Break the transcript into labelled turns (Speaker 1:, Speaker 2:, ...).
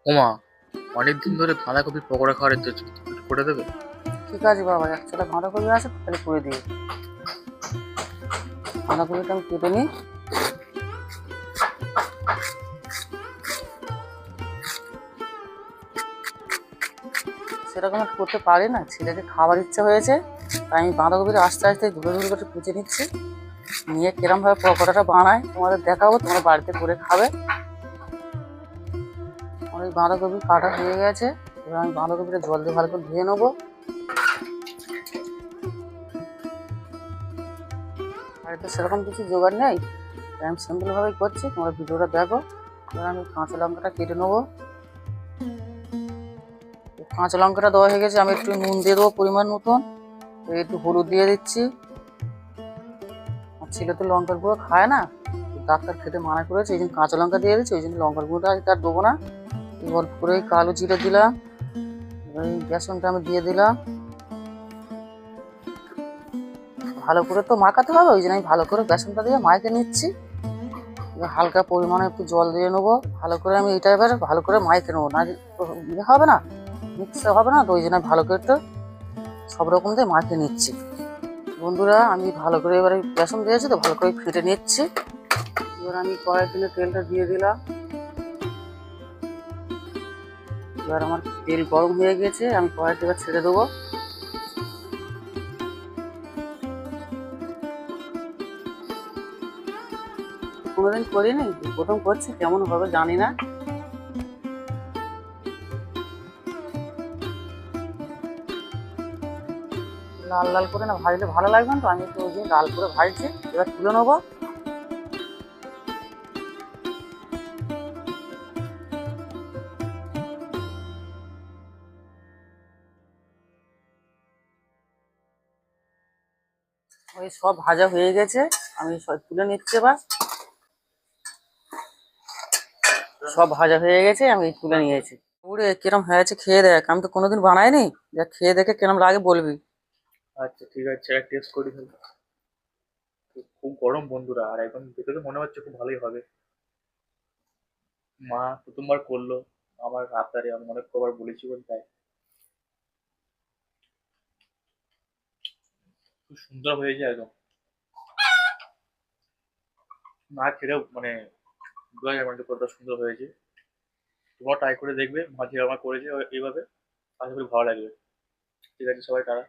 Speaker 1: ওমা, অনেকদিন ধরে বাঁধাকপির পকোড়া খাওয়ার ইচ্ছে হচ্ছে, তুমি একটু করে দেবে?
Speaker 2: ঠিক আছে বাবা, একশোটা বাঁধাকপি আছে, তাহলে করে দিই। বাঁধাকপিটা আমি কেটে নিই। সেরকম একটু করতে পারি না, ছেলেকে খাবার ইচ্ছা হয়েছে, তাই আমি বাঁধাকপিটা আস্তে আস্তে ধুলো ধুলো করে কুচে নিচ্ছি। নিয়ে কিরমভাবে পকোড়াটা বানায় তোমাদের দেখাবো, তোমরা বাড়িতে করে খাবে। আমার এই বাঁধাকপি কাটা হয়ে গেছে। এবার আমি বাঁধাকপিটা জল দিয়ে ভালো করে ধুয়ে নেবো। বাড়িতে সেরকম কিছু জোগাড় নেই, তাই আমি সিম্পলভাবেই করছি, তোমরা ভিডিওটা দেখো। এবার আমি কাঁচা লঙ্কাটা কেটে নেবো। কাঁচা লঙ্কাটা দেওয়া হয়ে গেছে, আমি একটু নুন দিয়ে দেবো পরিমাণ মতন, একটু হলুদ দিয়ে দিচ্ছি। আর ছেলে তো লঙ্কার গুঁড়ো খায় না, ডাক্তার খেতে মানা করেছে, ওই জন্য কাঁচা লঙ্কা দিয়ে দিচ্ছি, ওই জন্য লঙ্কার গুঁড়োটা আর দেবো না। অল্প করে কালো জিরে দিলাম। এবার এই বেসনটা আমি দিয়ে দিলাম। ভালো করে তো মাখাতে হবে, ওই জন্য আমি ভালো করে বেসনটা দিয়ে মাখিয়ে নিচ্ছি। এবার হালকা পরিমাণে একটু জল দিয়ে নেবো, ভালো করে আমি এটা এবার ভালো করে মাখিয়ে নেবো, না ইয়ে হবে না, মিক্স হবে না, তো ওই জন্য ভালো করে একটু সব রকম দিয়ে মাখিয়ে নিচ্ছি। বন্ধুরা, আমি ভালো করে এবারে বেসন দিয়েছি তো ভালো করে ফেটে নিচ্ছি। এবার আমি কড়াই তেলে তেলটা দিয়ে দিলাম। এবার আমার তেল গরম হয়ে গেছে, আমি কড়াইটা এবার ছেড়ে দেবো। কোনোদিন করিনি, প্রথম করছি, কেমন হবে জানি না। লাল লাল করে না ভাজলে ভালো লাগবে না, তো আমি একটু ওই জন্য লাল করে ভাজছি। এবার তুলে নেবো। ওই সব ভাজা হয়ে গেছে, আমি সব তুলে নিচ্ছি এবার। সব ভাজা হয়ে গেছে, আমি তুলে নিয়েছি। পুরে কিরম হয়েছে খেয়ে দেখ, আমি তো কোনোদিন বানাইনি, যা খেয়ে দেখে কিরম লাগে বলবি।
Speaker 1: আচ্ছা ঠিক আছে, এক টেস্ট করি তাহলে। খুব গরম বন্ধুরা, আর একদম দেখে তো মনে হচ্ছে খুব ভালোই হবে। মা প্রথমবার করলো আমার হাতারে, আমি অনেক কবার বলেছি বলে তাই। খুব সুন্দর হয়েছে একদম, না খেলেও মানে বোঝা যাবে না কতটা সুন্দর হয়েছে। তোমরা ট্রাই করে দেখবে, মা যেভাবে করেছে এইভাবে, আশা করি ভালো লাগবে। ঠিক আছে সবাই, টাটা।